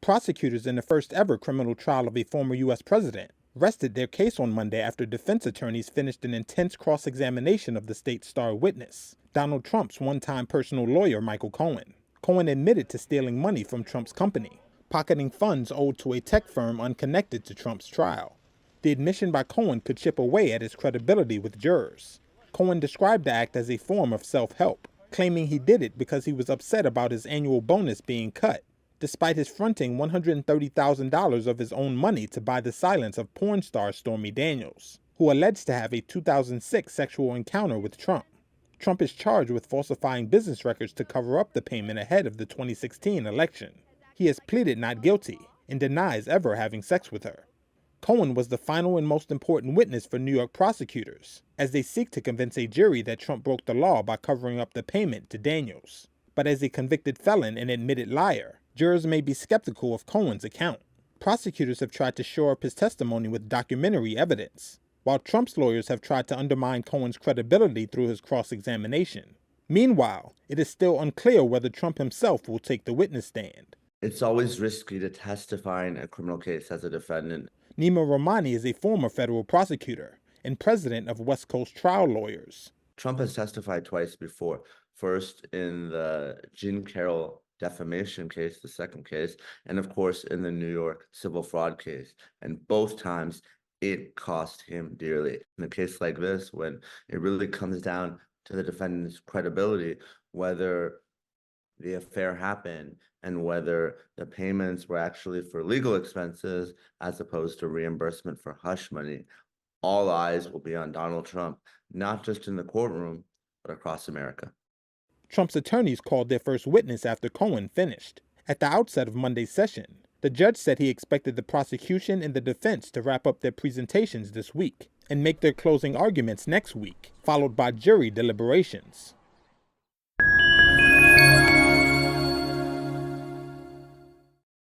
Prosecutors in the first ever criminal trial of a former U.S. president rested their case on Monday after defense attorneys finished an intense cross-examination of the state's star witness, Donald Trump's one-time personal lawyer, Michael Cohen. Cohen admitted to stealing money from Trump's company, pocketing funds owed to a tech firm unconnected to Trump's trial. The admission by Cohen could chip away at his credibility with jurors. Cohen described the act as a form of self-help, claiming he did it because he was upset about his annual bonus being cut, despite his fronting $130,000 of his own money to buy the silence of porn star Stormy Daniels, who alleged to have a 2006 sexual encounter with Trump. Trump is charged with falsifying business records to cover up the payment ahead of the 2016 election. He has pleaded not guilty and denies ever having sex with her. Cohen was the final and most important witness for New York prosecutors, as they seek to convince a jury that Trump broke the law by covering up the payment to Daniels. But as a convicted felon and admitted liar, jurors may be skeptical of Cohen's account. Prosecutors have tried to shore up his testimony with documentary evidence, while Trump's lawyers have tried to undermine Cohen's credibility through his cross-examination. Meanwhile, it is still unclear whether Trump himself will take the witness stand. It's always risky to testify in a criminal case as a defendant. Nima Rahmani is a former federal prosecutor and president of West Coast Trial Lawyers. Trump has testified twice before, first in the Jean Carroll defamation case, the second case, and of course in the New York civil fraud case. And both times it cost him dearly. In a case like this, when it really comes down to the defendant's credibility, whether the affair happened and whether the payments were actually for legal expenses as opposed to reimbursement for hush money, all eyes will be on Donald Trump, not just in the courtroom, but across America. Trump's attorneys called their first witness after Cohen finished. At the outset of Monday's session, the judge said he expected the prosecution and the defense to wrap up their presentations this week and make their closing arguments next week, followed by jury deliberations.